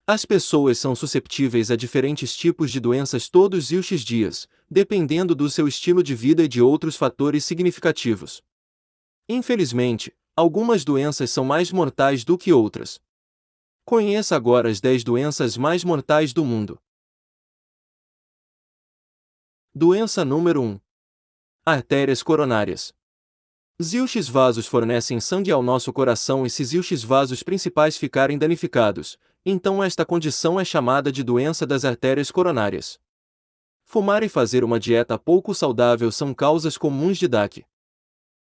As pessoas são susceptíveis a diferentes tipos de doenças todos os dias, dependendo do seu estilo de vida e de outros fatores significativos. Infelizmente, algumas doenças são mais mortais do que outras. Conheça agora as 10 doenças mais mortais do mundo. Doença número 1. Artérias coronárias. Os vasos fornecem sangue ao nosso coração e se os vasos principais ficarem danificados, então esta condição é chamada de doença das artérias coronárias. Fumar e fazer uma dieta pouco saudável são causas comuns de DAC.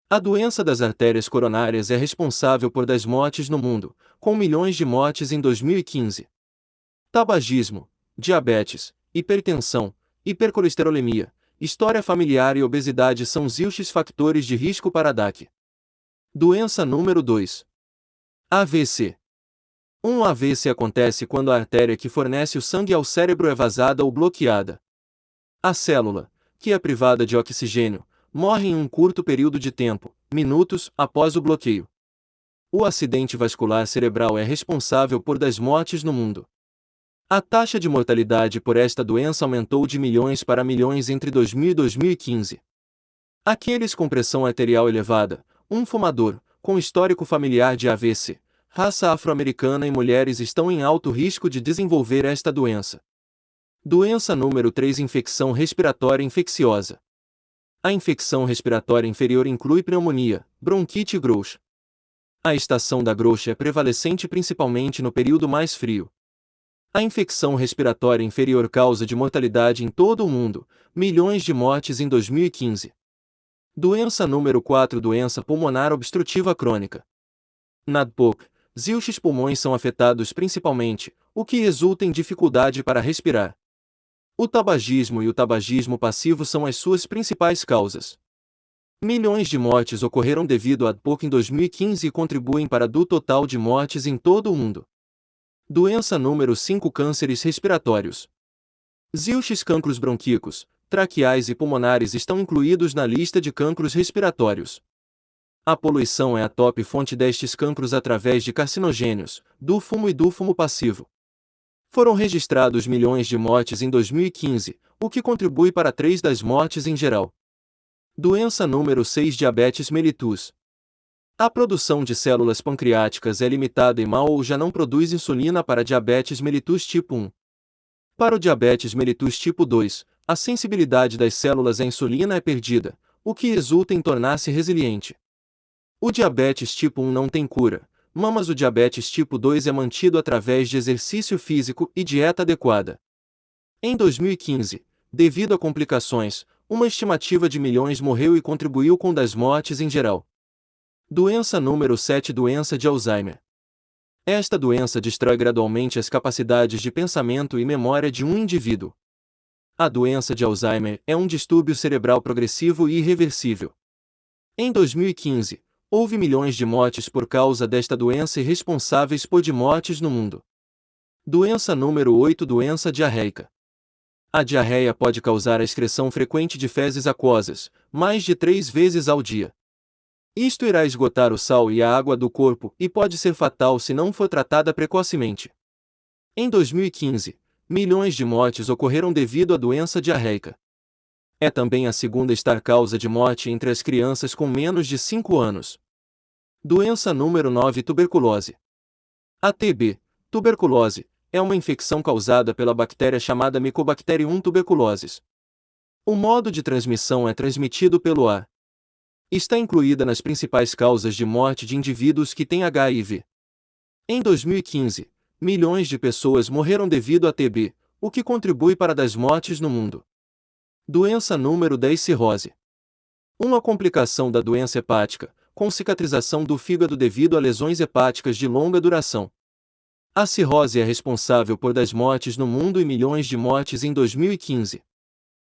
A doença das artérias coronárias é responsável por 10 mortes no mundo, com milhões de mortes em 2015. Tabagismo, diabetes, hipertensão, hipercolesterolemia, história familiar e obesidade são os fatores de risco para DAC. Doença número 2. AVC. Um AVC acontece quando a artéria que fornece o sangue ao cérebro é vazada ou bloqueada. A célula, que é privada de oxigênio, morre em um curto período de tempo, minutos, após o bloqueio. O acidente vascular cerebral é responsável por 10 mortes no mundo. A taxa de mortalidade por esta doença aumentou de milhões para milhões entre 2000 e 2015. Aqueles com pressão arterial elevada, um fumador, com histórico familiar de AVC, raça afro-americana e mulheres estão em alto risco de desenvolver esta doença. Doença número 3. Infecção respiratória infecciosa. A infecção respiratória inferior inclui pneumonia, bronquite e grouch. A estação da grouch é prevalecente principalmente no período mais frio. A infecção respiratória inferior causa de mortalidade em todo o mundo, milhões de mortes em 2015. Doença número 4. Doença pulmonar obstrutiva crônica. NADPOC. Os pulmões são afetados principalmente, o que resulta em dificuldade para respirar. O tabagismo e o tabagismo passivo são as suas principais causas. Milhões de mortes ocorreram devido a ADPOC em 2015 e contribuem para do total de mortes em todo o mundo. Doença número 5. Cânceres respiratórios. Os cancros bronquíacos, traqueais e pulmonares estão incluídos na lista de cancros respiratórios. A poluição é a top fonte destes cancros através de carcinogênios, do fumo e do fumo passivo. Foram registrados milhões de mortes em 2015, o que contribui para 3 das mortes em geral. Doença número 6. Diabetes mellitus. A produção de células pancreáticas é limitada e mal ou já não produz insulina para diabetes mellitus tipo 1. Para o diabetes mellitus tipo 2, a sensibilidade das células à insulina é perdida, o que resulta em tornar-se resiliente. O diabetes tipo 1 não tem cura, mas o diabetes tipo 2 é mantido através de exercício físico e dieta adequada. Em 2015, devido a complicações, uma estimativa de milhões morreu e contribuiu com 10 mortes em geral. Doença número 7. Doença de Alzheimer. Esta doença destrói gradualmente as capacidades de pensamento e memória de um indivíduo. A doença de Alzheimer é um distúrbio cerebral progressivo e irreversível. Em 2015, houve milhões de mortes por causa desta doença e responsáveis por de mortes no mundo. Doença número 8. Doença diarreica. A diarreia pode causar a excreção frequente de fezes aquosas, mais de 3 vezes ao dia. Isto irá esgotar o sal e a água do corpo e pode ser fatal se não for tratada precocemente. Em 2015, milhões de mortes ocorreram devido à doença diarreica. É também a segunda estar causa de morte entre as crianças com menos de 5 anos. Doença número 9. Tuberculose. A TB, tuberculose, é uma infecção causada pela bactéria chamada Mycobacterium tuberculosis. O modo de transmissão é transmitido pelo ar. Está incluída nas principais causas de morte de indivíduos que têm HIV. Em 2015, milhões de pessoas morreram devido à TB, o que contribui para 10 mortes no mundo. Doença número 10. Cirrose. Uma complicação da doença hepática, com cicatrização do fígado devido a lesões hepáticas de longa duração. A cirrose é responsável por 10 mortes no mundo e milhões de mortes em 2015.